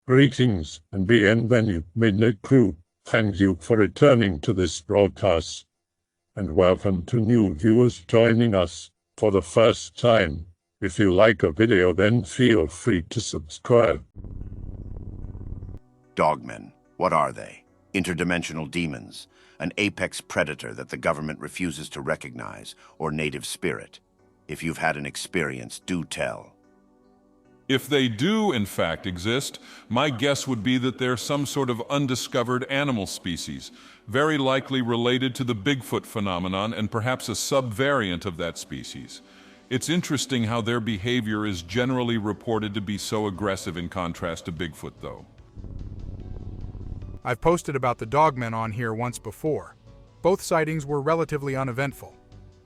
Greetings and bienvenue, Midnight Crew. Thank you for returning to this broadcast, and welcome to new viewers joining us for the first time. If you like a video, then feel free to subscribe. Dogmen. What are they? Interdimensional demons, an apex predator that the government refuses to recognize, or native spirit. If you've had an experience, do tell. If they do, in fact, exist, my guess would be that they're some sort of undiscovered animal species, very likely related to the Bigfoot phenomenon and perhaps a subvariant of that species. It's interesting how their behavior is generally reported to be so aggressive in contrast to Bigfoot, though. I've posted about the Dogmen on here once before. Both sightings were relatively uneventful.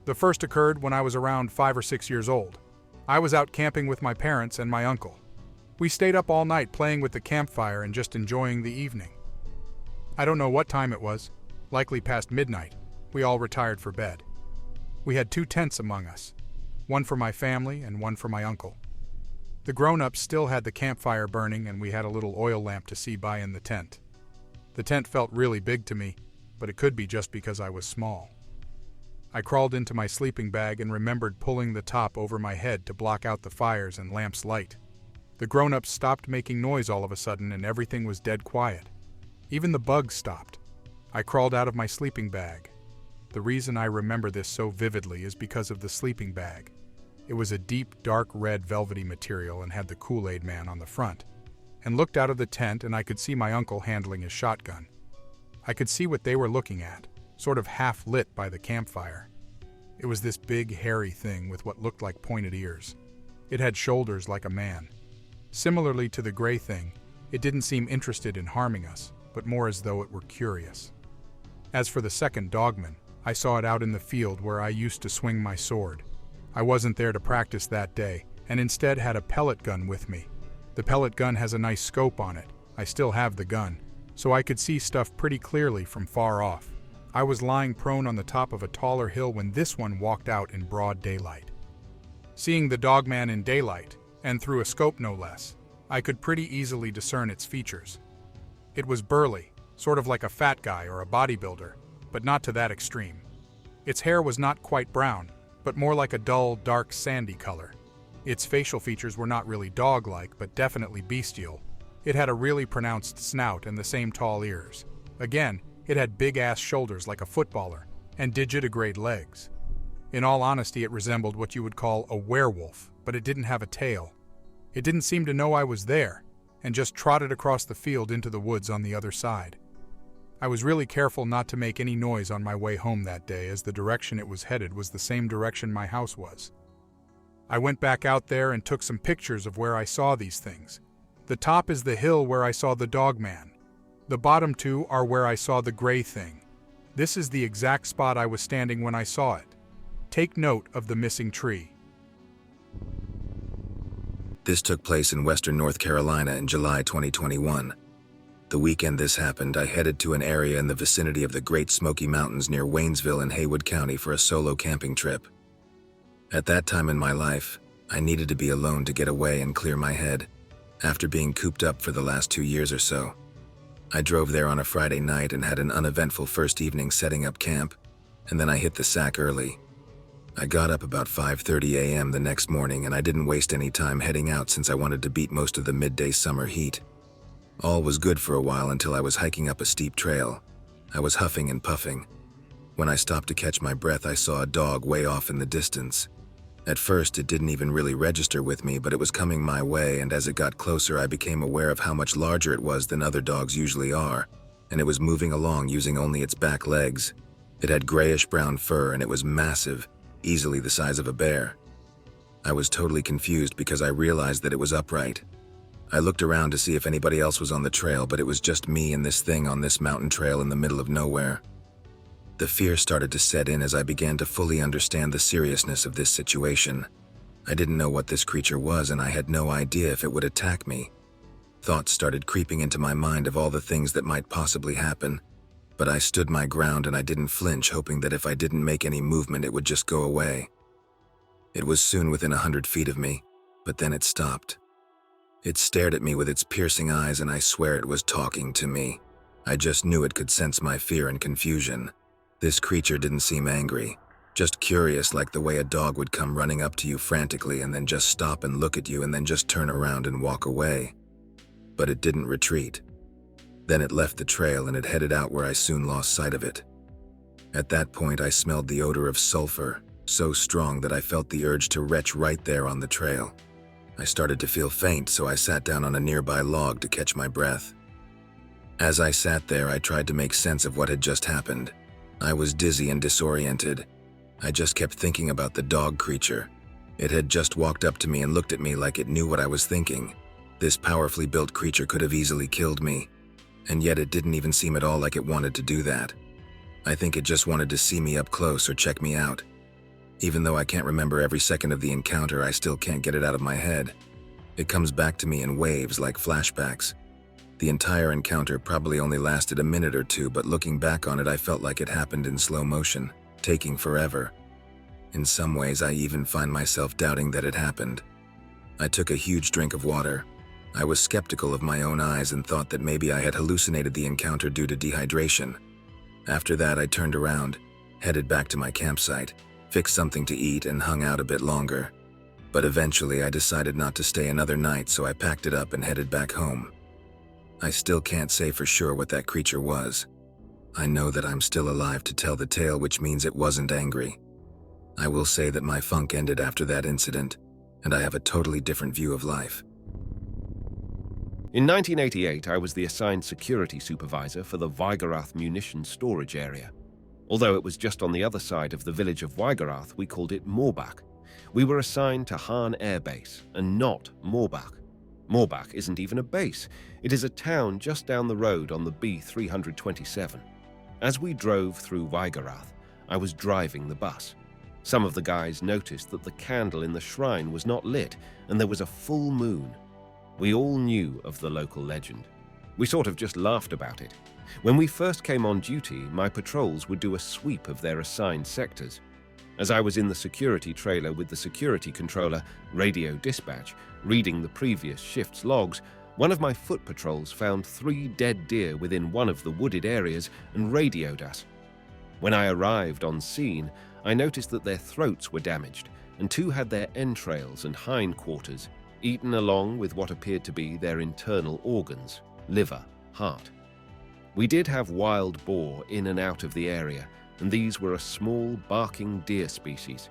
The first occurred when I was around 5 or 6 years old. I was out camping with my parents and my uncle. We stayed up all night playing with the campfire and just enjoying the evening. I don't know what time it was, likely past midnight. We all retired for bed. We had 2 tents among us, one for my family and one for my uncle. The grown-ups still had the campfire burning, and we had a little oil lamp to see by in the tent. The tent felt really big to me, but it could be just because I was small. I crawled into my sleeping bag and remembered pulling the top over my head to block out the fires and lamp's light. The grown-ups stopped making noise all of a sudden, and everything was dead quiet. Even the bugs stopped. I crawled out of my sleeping bag. The reason I remember this so vividly is because of the sleeping bag. It was a deep, dark red velvety material and had the Kool-Aid Man on the front, and looked out of the tent, and I could see my uncle handling his shotgun. I could see what they were looking at, sort of half-lit by the campfire. It was this big, hairy thing with what looked like pointed ears. It had shoulders like a man. Similarly to the gray thing, it didn't seem interested in harming us, but more as though it were curious. As for the second Dogman, I saw it out in the field where I used to swing my sword. I wasn't there to practice that day, and instead had a pellet gun with me. The pellet gun has a nice scope on it. I still have the gun, so I could see stuff pretty clearly from far off. I was lying prone on the top of a taller hill when this one walked out in broad daylight. Seeing the Dogman in daylight, and through a scope no less, I could pretty easily discern its features. It was burly, sort of like a fat guy or a bodybuilder, but not to that extreme. Its hair was not quite brown, but more like a dull, dark, sandy color. Its facial features were not really dog-like, but definitely bestial. It had a really pronounced snout and the same tall ears. Again, it had big-ass shoulders like a footballer, and digitigrade legs. In all honesty, it resembled what you would call a werewolf, but it didn't have a tail. It didn't seem to know I was there, and just trotted across the field into the woods on the other side. I was really careful not to make any noise on my way home that day, as the direction it was headed was the same direction my house was. I went back out there and took some pictures of where I saw these things. The top is the hill where I saw the Dogman. The bottom 2 are where I saw the gray thing. This is the exact spot I was standing when I saw it. Take note of the missing tree. This took place in western North Carolina in July 2021. The weekend this happened, I headed to an area in the vicinity of the Great Smoky Mountains near Waynesville in Haywood County for a solo camping trip. At that time in my life, I needed to be alone to get away and clear my head, after being cooped up for the last 2 years or so. I drove there on a Friday night and had an uneventful first evening setting up camp, and then I hit the sack early. I got up about 5:30 a.m. the next morning, and I didn't waste any time heading out since I wanted to beat most of the midday summer heat. All was good for a while until I was hiking up a steep trail. I was huffing and puffing. When I stopped to catch my breath, I saw a dog way off in the distance. At first, it didn't even really register with me, but it was coming my way, and as it got closer, I became aware of how much larger it was than other dogs usually are, and it was moving along using only its back legs. It had grayish-brown fur, and it was massive, easily the size of a bear. I was totally confused because I realized that it was upright. I looked around to see if anybody else was on the trail, but it was just me and this thing on this mountain trail in the middle of nowhere. The fear started to set in as I began to fully understand the seriousness of this situation. I didn't know what this creature was, and I had no idea if it would attack me. Thoughts started creeping into my mind of all the things that might possibly happen, but I stood my ground and I didn't flinch, hoping that if I didn't make any movement, it would just go away. It was soon within 100 feet of me, but then it stopped. It stared at me with its piercing eyes, and I swear it was talking to me. I just knew it could sense my fear and confusion. This creature didn't seem angry, just curious, like the way a dog would come running up to you frantically and then just stop and look at you and then just turn around and walk away. But it didn't retreat. Then it left the trail and it headed out where I soon lost sight of it. At that point, I smelled the odor of sulfur, so strong that I felt the urge to retch right there on the trail. I started to feel faint, so I sat down on a nearby log to catch my breath. As I sat there, I tried to make sense of what had just happened. I was dizzy and disoriented. I just kept thinking about the dog creature. It had just walked up to me and looked at me like it knew what I was thinking. This powerfully built creature could have easily killed me, and yet it didn't even seem at all like it wanted to do that. I think it just wanted to see me up close or check me out. Even though I can't remember every second of the encounter, I still can't get it out of my head. It comes back to me in waves like flashbacks. The entire encounter probably only lasted a minute or two, but looking back on it, I felt like it happened in slow motion, taking forever. In some ways, I even find myself doubting that it happened. I took a huge drink of water. I was skeptical of my own eyes and thought that maybe I had hallucinated the encounter due to dehydration. After that, I turned around, headed back to my campsite, fixed something to eat, and hung out a bit longer. But eventually, I decided not to stay another night, so I packed it up and headed back home. I still can't say for sure what that creature was. I know that I'm still alive to tell the tale, which means it wasn't angry. I will say that my funk ended after that incident, and I have a totally different view of life. In 1988, I was the assigned security supervisor for the Vigarath munitions storage area. Although it was just on the other side of the village of Vigarath, we called it Moorbach. We were assigned to Hahn Air Base, and not Moorbach. Moorbach isn't even a base. It is a town just down the road on the B327. As we drove through Vigarath, I was driving the bus. Some of the guys noticed that the candle in the shrine was not lit, and there was a full moon. We all knew of the local legend. We sort of just laughed about it. When we first came on duty, my patrols would do a sweep of their assigned sectors. As I was in the security trailer with the security controller, radio dispatch, reading the previous shift's logs, one of my foot patrols found 3 dead deer within one of the wooded areas and radioed us. When I arrived on scene, I noticed that their throats were damaged, and 2 had their entrails and hindquarters eaten along with what appeared to be their internal organs, liver, heart. We did have wild boar in and out of the area, and these were a small, barking deer species.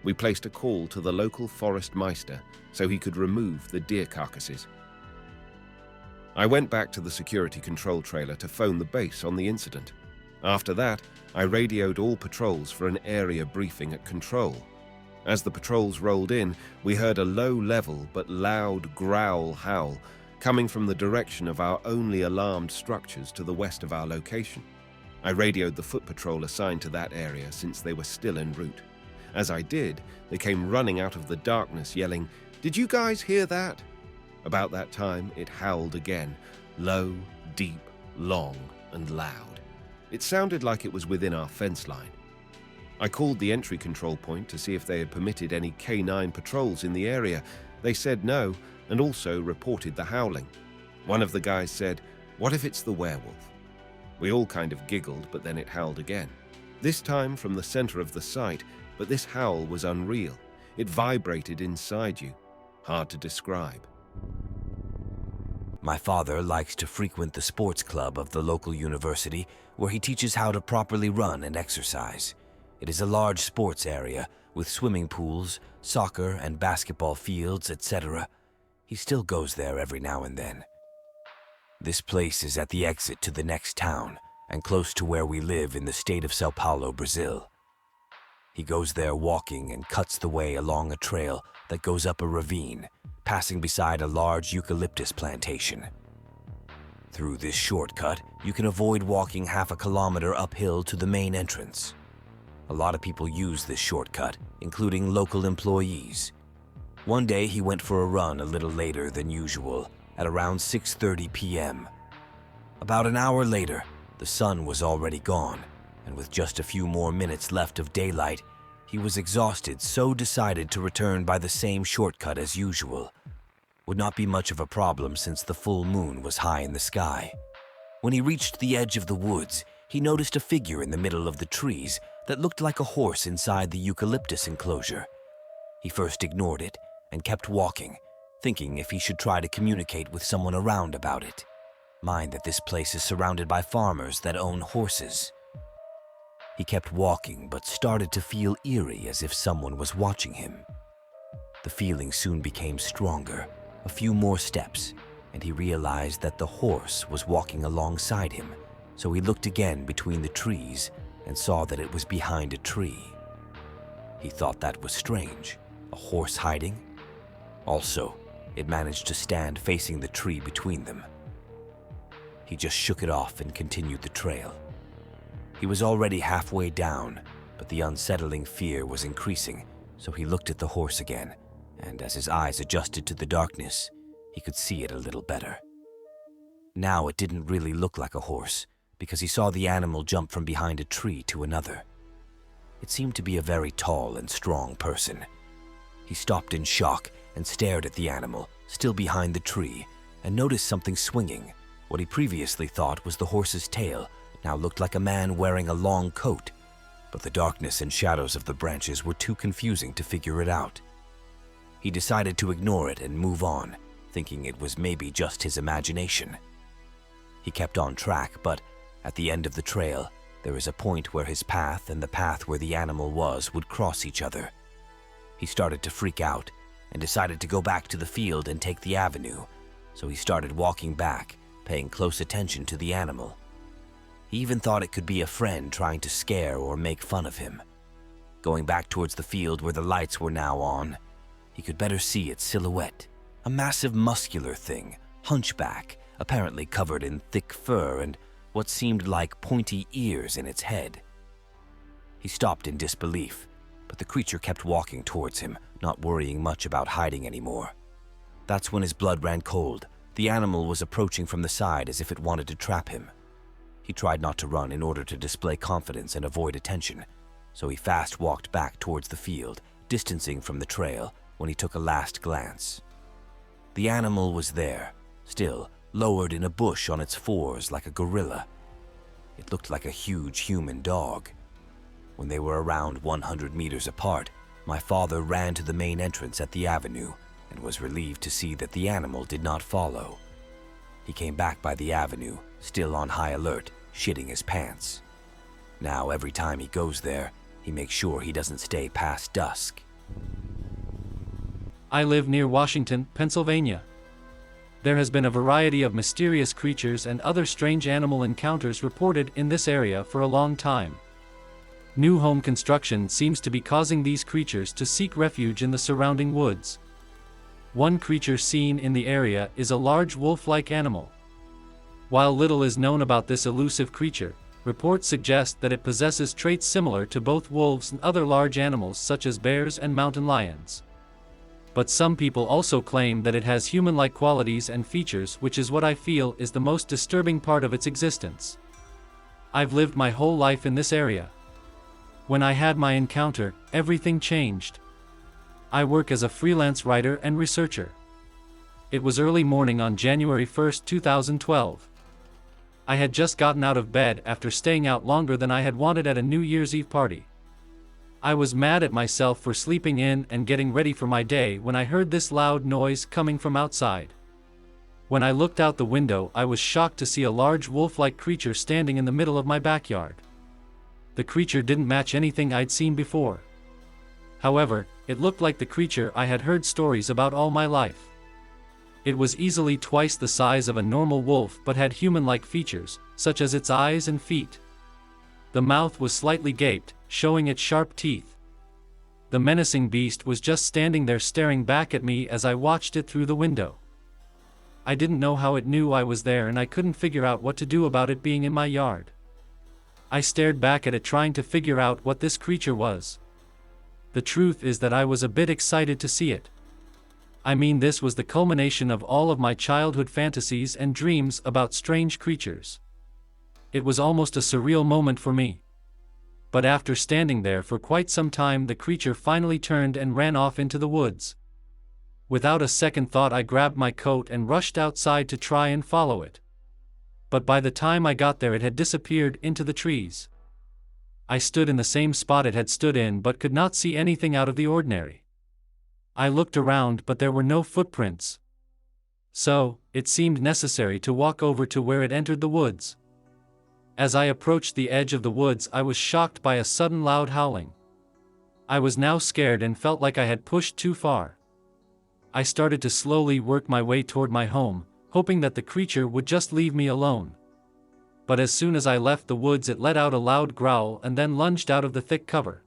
We placed a call to the local forest meister so he could remove the deer carcasses. I went back to the security control trailer to phone the base on the incident. After that, I radioed all patrols for an area briefing at control. As the patrols rolled in, we heard a low-level but loud growl howl coming from the direction of our only alarmed structures to the west of our location. I radioed the foot patrol assigned to that area since they were still en route. As I did, they came running out of the darkness yelling, "Did you guys hear that?" About that time, it howled again, low, deep, long, and loud. It sounded like it was within our fence line. I called the entry control point to see if they had permitted any canine patrols in the area. They said no, and also reported the howling. One of the guys said, "What if it's the werewolf?" We all kind of giggled, but then it howled again. This time from the center of the site, but this howl was unreal. It vibrated inside you. Hard to describe. My father likes to frequent the sports club of the local university, where he teaches how to properly run and exercise. It is a large sports area with swimming pools, soccer and basketball fields, etc. He still goes there every now and then. This place is at the exit to the next town and close to where we live in the state of Sao Paulo, Brazil. He goes there walking and cuts the way along a trail that goes up a ravine, passing beside a large eucalyptus plantation. Through this shortcut, you can avoid walking half a kilometer uphill to the main entrance. A lot of people use this shortcut, including local employees. One day he went for a run a little later than usual, at around 6:30 p.m. About an hour later, the sun was already gone, and with just a few more minutes left of daylight, he was exhausted, so decided to return by the same shortcut as usual. would not be much of a problem since the full moon was high in the sky. When he reached the edge of the woods, he noticed a figure in the middle of the trees that looked like a horse inside the eucalyptus enclosure. He first ignored it and kept walking, thinking if he should try to communicate with someone around about it. Mind that this place is surrounded by farmers that own horses. He kept walking but started to feel eerie as if someone was watching him. The feeling soon became stronger. A few more steps, and he realized that the horse was walking alongside him, so he looked again between the trees and saw that it was behind a tree. He thought that was strange. A horse hiding? Also, it managed to stand facing the tree between them. He just shook it off and continued the trail. He was already halfway down, but the unsettling fear was increasing, so he looked at the horse again, and as his eyes adjusted to the darkness, he could see it a little better. Now it didn't really look like a horse, because he saw the animal jump from behind a tree to another. It seemed to be a very tall and strong person. He stopped in shock and stared at the animal, still behind the tree, and noticed something swinging. What he previously thought was the horse's tail now looked like a man wearing a long coat, but the darkness and shadows of the branches were too confusing to figure it out. He decided to ignore it and move on, thinking it was maybe just his imagination. He kept on track, but at the end of the trail, there is a point where his path and the path where the animal was would cross each other. He started to freak out and decided to go back to the field and take the avenue, so he started walking back, paying close attention to the animal. He even thought it could be a friend trying to scare or make fun of him. Going back towards the field where the lights were now on, he could better see its silhouette. A massive muscular thing, hunchback, apparently covered in thick fur and what seemed like pointy ears in its head. He stopped in disbelief, but the creature kept walking towards him, not worrying much about hiding anymore. That's when his blood ran cold. The animal was approaching from the side as if it wanted to trap him. He tried not to run in order to display confidence and avoid attention, so he fast walked back towards the field, distancing from the trail when he took a last glance. The animal was there, still lowered in a bush on its fours like a gorilla. It looked like a huge human dog. When they were around 100 meters apart, my father ran to the main entrance at the avenue and was relieved to see that the animal did not follow. He came back by the avenue, still on high alert, shitting his pants. Now every time he goes there, he makes sure he doesn't stay past dusk. I live near Washington, Pennsylvania. There has been a variety of mysterious creatures and other strange animal encounters reported in this area for a long time. New home construction seems to be causing these creatures to seek refuge in the surrounding woods. One creature seen in the area is a large wolf-like animal. While little is known about this elusive creature, reports suggest that it possesses traits similar to both wolves and other large animals such as bears and mountain lions. But some people also claim that it has human-like qualities and features, which is what I feel is the most disturbing part of its existence. I've lived my whole life in this area. When I had my encounter, everything changed. I work as a freelance writer and researcher. It was early morning on January 1, 2012. I had just gotten out of bed after staying out longer than I had wanted at a New Year's Eve party. I was mad at myself for sleeping in and getting ready for my day when I heard this loud noise coming from outside. When I looked out the window, I was shocked to see a large wolf-like creature standing in the middle of my backyard. The creature didn't match anything I'd seen before. However, it looked like the creature I had heard stories about all my life. It was easily twice the size of a normal wolf but had human-like features, such as its eyes and feet. The mouth was slightly gaped, showing its sharp teeth. The menacing beast was just standing there staring back at me as I watched it through the window. I didn't know how it knew I was there and I couldn't figure out what to do about it being in my yard. I stared back at it trying to figure out what this creature was. The truth is that I was a bit excited to see it. I mean, this was the culmination of all of my childhood fantasies and dreams about strange creatures. It was almost a surreal moment for me. But after standing there for quite some time, the creature finally turned and ran off into the woods. Without a second thought, I grabbed my coat and rushed outside to try and follow it. But by the time I got there, it had disappeared into the trees. I stood in the same spot it had stood in but could not see anything out of the ordinary. I looked around, but there were no footprints. So, it seemed necessary to walk over to where it entered the woods. As I approached the edge of the woods, I was shocked by a sudden loud howling. I was now scared and felt like I had pushed too far. I started to slowly work my way toward my home, hoping that the creature would just leave me alone. But as soon as I left the woods, it let out a loud growl and then lunged out of the thick cover.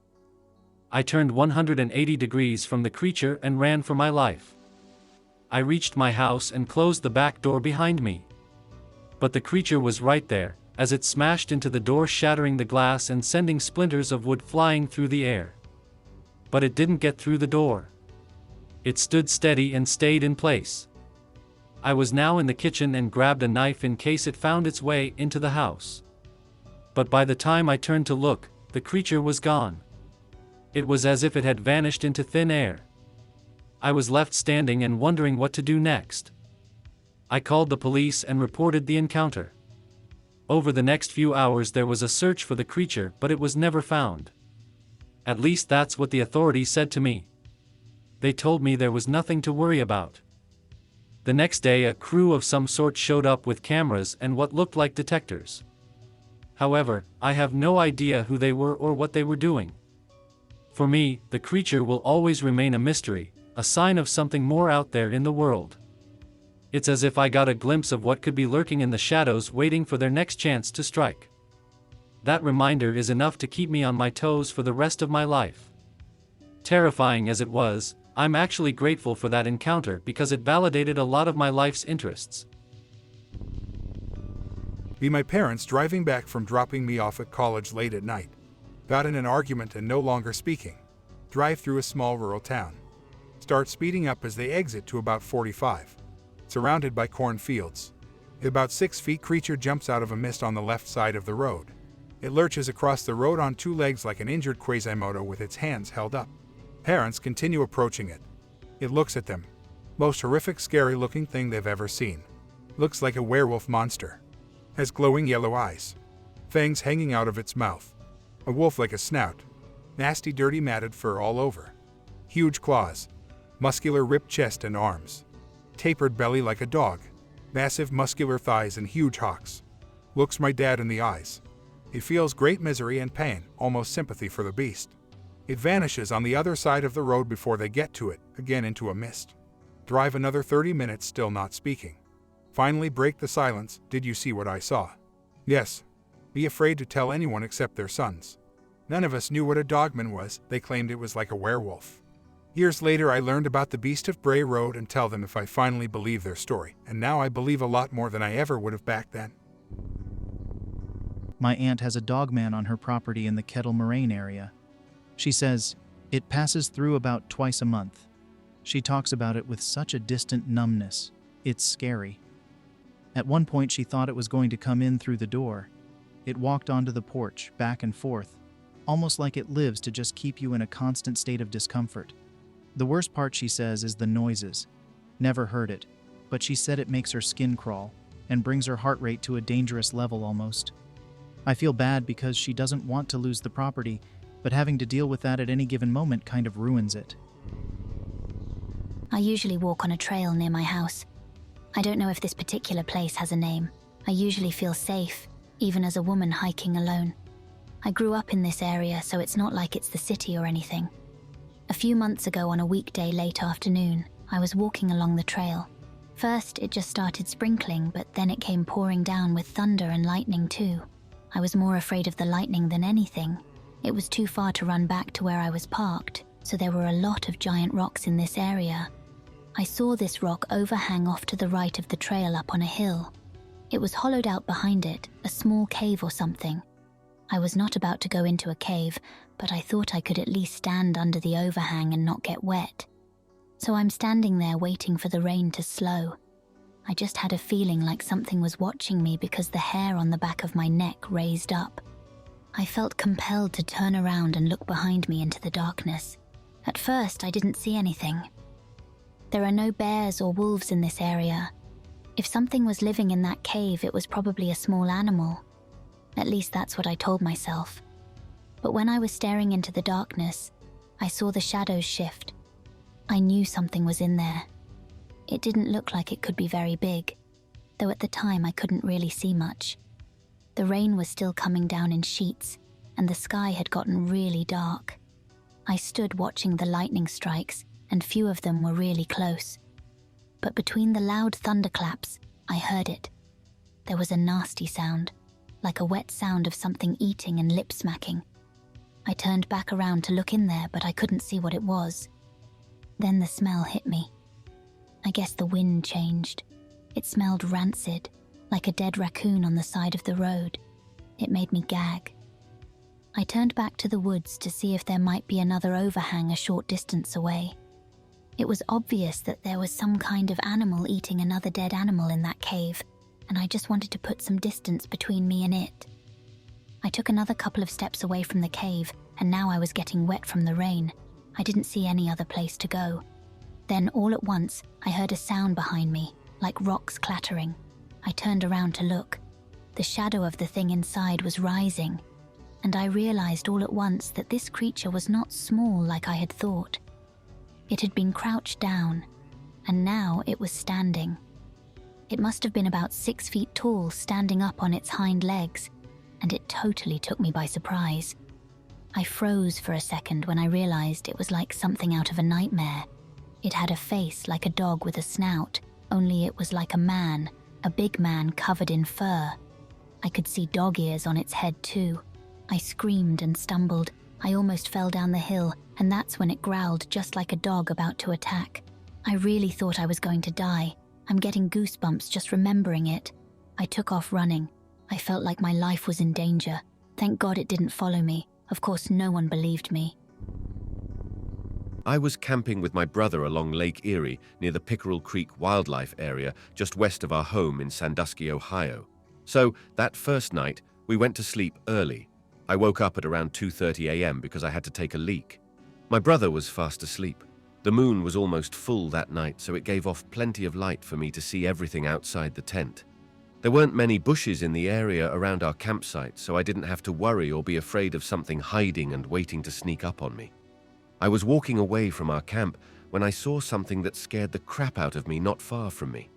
I turned 180 degrees from the creature and ran for my life. I reached my house and closed the back door behind me. But the creature was right there, as it smashed into the door, shattering the glass and sending splinters of wood flying through the air. But it didn't get through the door. It stood steady and stayed in place. I was now in the kitchen and grabbed a knife in case it found its way into the house. But by the time I turned to look, the creature was gone. It was as if it had vanished into thin air. I was left standing and wondering what to do next. I called the police and reported the encounter. Over the next few hours there was a search for the creature, but it was never found. At least that's what the authorities said to me. They told me there was nothing to worry about. The next day a crew of some sort showed up with cameras and what looked like detectors. However, I have no idea who they were or what they were doing. For me, the creature will always remain a mystery, a sign of something more out there in the world. It's as if I got a glimpse of what could be lurking in the shadows, waiting for their next chance to strike. That reminder is enough to keep me on my toes for the rest of my life. Terrifying as it was, I'm actually grateful for that encounter because it validated a lot of my life's interests. My parents driving back from dropping me off at college late at night. Got in an argument and no longer speaking. Drive through a small rural town. Start speeding up as they exit to about 45. Surrounded by cornfields. About 6 feet creature jumps out of a mist on the left side of the road. It lurches across the road on 2 legs like an injured Quasimodo with its hands held up. Parents continue approaching it. It looks at them. Most horrific, scary-looking thing they've ever seen. Looks like a werewolf monster. Has glowing yellow eyes. Fangs hanging out of its mouth. A wolf-like a snout. Nasty, dirty, matted fur all over. Huge claws. Muscular, ripped chest and arms. Tapered belly like a dog. Massive, muscular thighs and huge hocks. Looks my dad in the eyes. He feels great misery and pain, almost sympathy for the beast. It vanishes on the other side of the road before they get to it, again into a mist. Drive another 30 minutes still not speaking. Finally break the silence. Did you see what I saw? Yes. Be afraid to tell anyone except their sons. None of us knew what a dogman was. They claimed it was like a werewolf. Years later I learned about the beast of Bray Road and tell them if I finally believe their story, and now I believe a lot more than I ever would have back then. My aunt has a dogman on her property in the Kettle Moraine area. She says it passes through about twice a month. She talks about it with such a distant numbness. It's scary. At one point she thought it was going to come in through the door. It walked onto the porch, back and forth, almost like it lives to just keep you in a constant state of discomfort. The worst part, she says, is the noises. Never heard it, but she said it makes her skin crawl and brings her heart rate to a dangerous level almost. I feel bad because she doesn't want to lose the property, but having to deal with that at any given moment kind of ruins it. I usually walk on a trail near my house. I don't know if this particular place has a name. I usually feel safe, even as a woman hiking alone. I grew up in this area, so it's not like it's the city or anything. A few months ago on a weekday late afternoon, I was walking along the trail. First, it just started sprinkling, but then it came pouring down with thunder and lightning too. I was more afraid of the lightning than anything. It was too far to run back to where I was parked, so there were a lot of giant rocks in this area. I saw this rock overhang off to the right of the trail up on a hill. It was hollowed out behind it, a small cave or something. I was not about to go into a cave, but I thought I could at least stand under the overhang and not get wet. So I'm standing there waiting for the rain to slow. I just had a feeling like something was watching me because the hair on the back of my neck raised up. I felt compelled to turn around and look behind me into the darkness. At first, I didn't see anything. There are no bears or wolves in this area. If something was living in that cave, it was probably a small animal. At least that's what I told myself. But when I was staring into the darkness, I saw the shadows shift. I knew something was in there. It didn't look like it could be very big, though at the time I couldn't really see much. The rain was still coming down in sheets, and the sky had gotten really dark. I stood watching the lightning strikes, and few of them were really close. But between the loud thunderclaps, I heard it. There was a nasty sound, like a wet sound of something eating and lip smacking. I turned back around to look in there, but I couldn't see what it was. Then the smell hit me. I guess the wind changed. It smelled rancid, like a dead raccoon on the side of the road. It made me gag. I turned back to the woods to see if there might be another overhang a short distance away. It was obvious that there was some kind of animal eating another dead animal in that cave, and I just wanted to put some distance between me and it. I took another couple of steps away from the cave, and now I was getting wet from the rain. I didn't see any other place to go. Then, all at once, I heard a sound behind me, like rocks clattering. I turned around to look. The shadow of the thing inside was rising, and I realized all at once that this creature was not small like I had thought. It had been crouched down, and now it was standing. It must have been about 6 feet tall, standing up on its hind legs, and it totally took me by surprise. I froze for a second when I realized it was like something out of a nightmare. It had a face like a dog with a snout, only it was like a man, a big man covered in fur. I could see dog ears on its head too. I screamed and stumbled. I almost fell down the hill, and that's when it growled just like a dog about to attack. I really thought I was going to die. I'm getting goosebumps just remembering it. I took off running. I felt like my life was in danger. Thank God it didn't follow me. Of course, no one believed me. I was camping with my brother along Lake Erie near the Pickerel Creek Wildlife Area just west of our home in Sandusky, Ohio. So, that first night, we went to sleep early. I woke up at around 2:30 a.m. because I had to take a leak. My brother was fast asleep. The moon was almost full that night, so it gave off plenty of light for me to see everything outside the tent. There weren't many bushes in the area around our campsite, so I didn't have to worry or be afraid of something hiding and waiting to sneak up on me. I was walking away from our camp when I saw something that scared the crap out of me not far from me.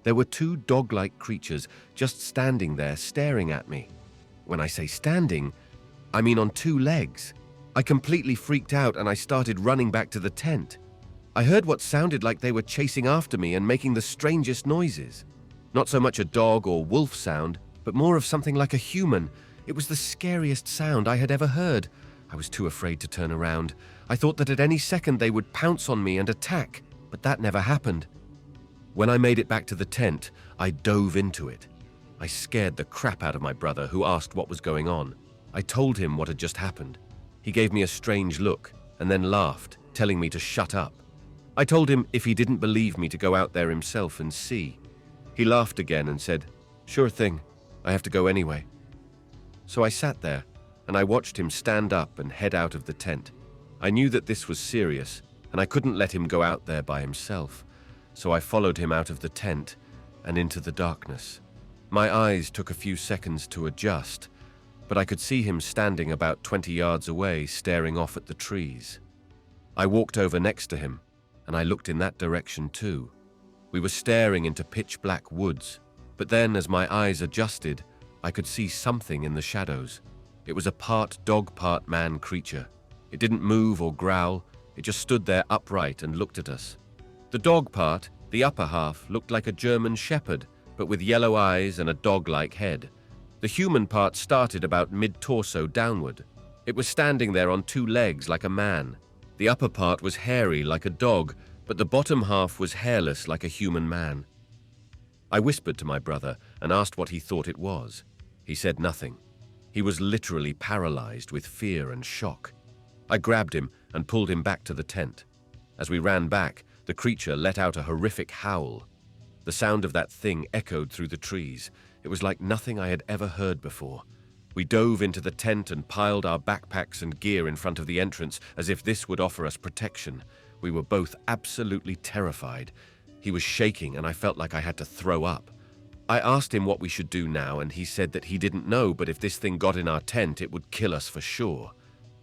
There were 2 dog-like creatures just standing there staring at me. When I say standing, I mean on 2 legs. I completely freaked out and I started running back to the tent. I heard what sounded like they were chasing after me and making the strangest noises. Not so much a dog or wolf sound, but more of something like a human. It was the scariest sound I had ever heard. I was too afraid to turn around. I thought that at any second they would pounce on me and attack, but that never happened. When I made it back to the tent, I dove into it. I scared the crap out of my brother, who asked what was going on. I told him what had just happened. He gave me a strange look and then laughed, telling me to shut up. I told him if he didn't believe me to go out there himself and see. He laughed again and said, "Sure thing, I have to go anyway." So I sat there and I watched him stand up and head out of the tent. I knew that this was serious and I couldn't let him go out there by himself. So I followed him out of the tent and into the darkness. My eyes took a few seconds to adjust, but I could see him standing about 20 yards away, staring off at the trees. I walked over next to him, and I looked in that direction too. We were staring into pitch-black woods, but then as my eyes adjusted, I could see something in the shadows. It was a part dog, part man creature. It didn't move or growl, it just stood there upright and looked at us. The dog part, the upper half, looked like a German shepherd, but with yellow eyes and a dog-like head. The human part started about mid-torso downward. It was standing there on 2 legs like a man. The upper part was hairy like a dog, but the bottom half was hairless like a human man. I whispered to my brother and asked what he thought it was. He said nothing. He was literally paralyzed with fear and shock. I grabbed him and pulled him back to the tent. As we ran back, the creature let out a horrific howl. The sound of that thing echoed through the trees. It was like nothing I had ever heard before. We dove into the tent and piled our backpacks and gear in front of the entrance as if this would offer us protection. We were both absolutely terrified. He was shaking and I felt like I had to throw up. I asked him what we should do now and he said that he didn't know, but if this thing got in our tent, it would kill us for sure.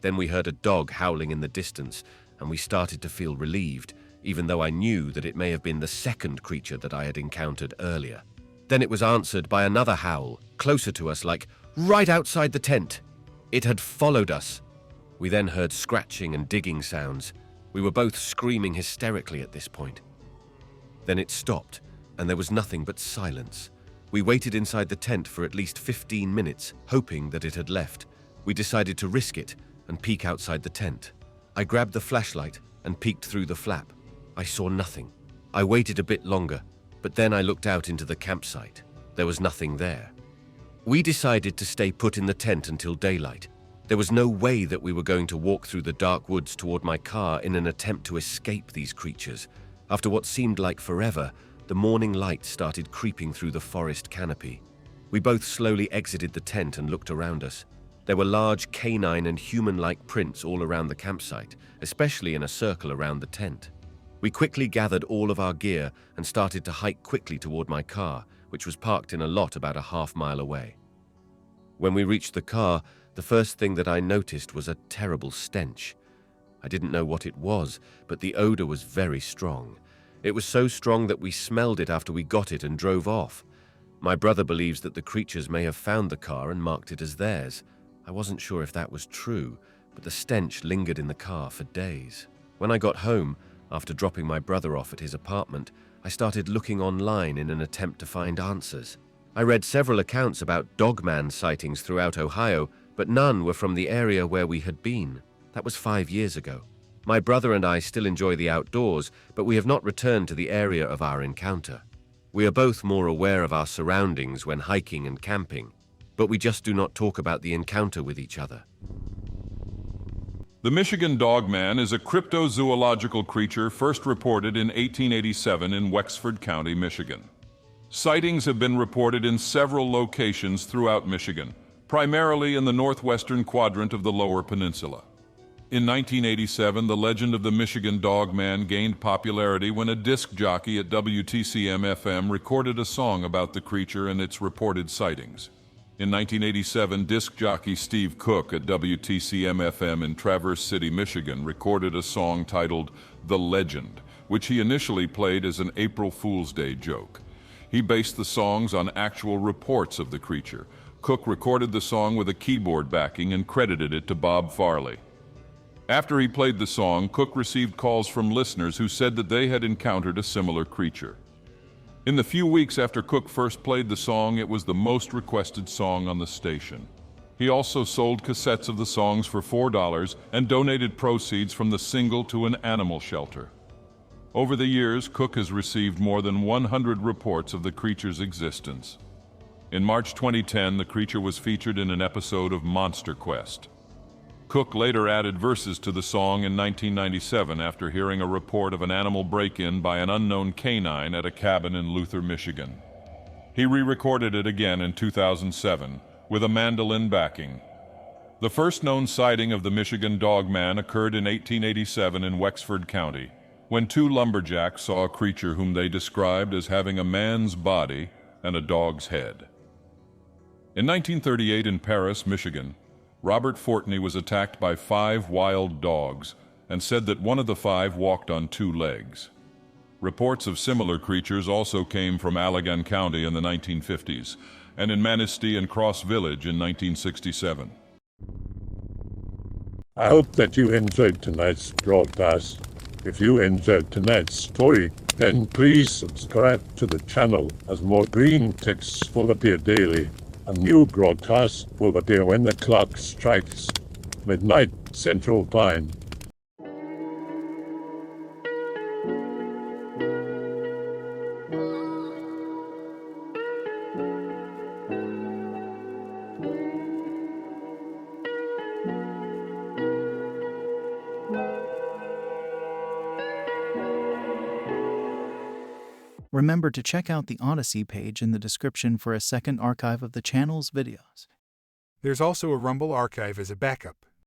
Then we heard a dog howling in the distance and we started to feel relieved, even though I knew that it may have been the second creature that I had encountered earlier. Then it was answered by another howl, closer to us, like right outside the tent. It had followed us. We then heard scratching and digging sounds. We were both screaming hysterically at this point. Then it stopped, and there was nothing but silence. We waited inside the tent for at least 15 minutes, hoping that it had left. We decided to risk it and peek outside the tent. I grabbed the flashlight and peeked through the flap. I saw nothing. I waited a bit longer, but then I looked out into the campsite. There was nothing there. We decided to stay put in the tent until daylight. There was no way that we were going to walk through the dark woods toward my car in an attempt to escape these creatures. After what seemed like forever, the morning light started creeping through the forest canopy. We both slowly exited the tent and looked around us. There were large canine and human-like prints all around the campsite, especially in a circle around the tent. We quickly gathered all of our gear and started to hike quickly toward my car, which was parked in a lot about a half-mile away. When we reached the car, the first thing that I noticed was a terrible stench. I didn't know what it was, but the odor was very strong. It was so strong that we smelled it after we got it and drove off. My brother believes that the creatures may have found the car and marked it as theirs. I wasn't sure if that was true, but the stench lingered in the car for days. When I got home, after dropping my brother off at his apartment, I started looking online in an attempt to find answers. I read several accounts about Dogman sightings throughout Ohio, but none were from the area where we had been. That was 5 years ago. My brother and I still enjoy the outdoors, but we have not returned to the area of our encounter. We are both more aware of our surroundings when hiking and camping, but we just do not talk about the encounter with each other. The Michigan Dogman is a cryptozoological creature first reported in 1887 in Wexford County, Michigan. Sightings have been reported in several locations throughout Michigan, primarily in the northwestern quadrant of the Lower Peninsula. In 1987, the legend of the Michigan Dogman gained popularity when a disc jockey at WTCM-FM recorded a song about the creature and its reported sightings. In 1987, disc jockey Steve Cook at WTCM-FM in Traverse City, Michigan, recorded a song titled The Legend, which he initially played as an April Fool's Day joke. He based the songs on actual reports of the creature. Cook recorded the song with a keyboard backing and credited it to Bob Farley. After he played the song, Cook received calls from listeners who said that they had encountered a similar creature. In the few weeks after Cook first played the song, it was the most requested song on the station. He also sold cassettes of the songs for $4 and donated proceeds from the single to an animal shelter. Over the years, Cook has received more than 100 reports of the creature's existence. In March 2010, the creature was featured in an episode of Monster Quest. Cook later added verses to the song in 1997 after hearing a report of an animal break-in by an unknown canine at a cabin in Luther, Michigan. He re-recorded it again in 2007 with a mandolin backing. The first known sighting of the Michigan Dogman occurred in 1887 in Wexford County, when two lumberjacks saw a creature whom they described as having a man's body and a dog's head. In 1938 in Paris, Michigan, Robert Fortney was attacked by 5 wild dogs and said that one of the 5 walked on 2 legs. Reports of similar creatures also came from Allegan County in the 1950s and in Manistee and Cross Village in 1967. I hope that you enjoyed tonight's broadcast. If you enjoyed tonight's story, then please subscribe to the channel as more green texts will appear daily. A new broadcast will appear when the clock strikes midnight Central Time. Remember to check out the Odyssey page in the description for a second archive of the channel's videos. There's also a Rumble archive as a backup.